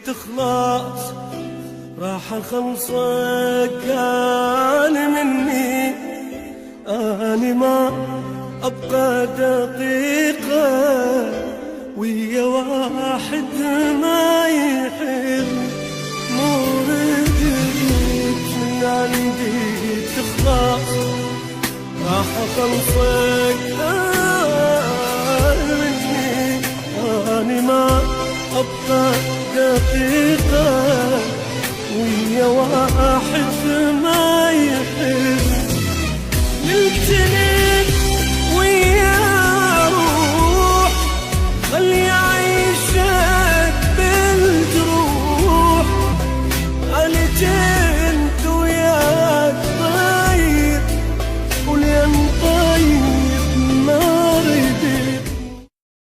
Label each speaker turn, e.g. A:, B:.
A: تخلص راح اخلصك كان مني. اني ما ابقى دقيقة ويا واحد ما يحب. مو ردك من عندي تخلص راح اخلصك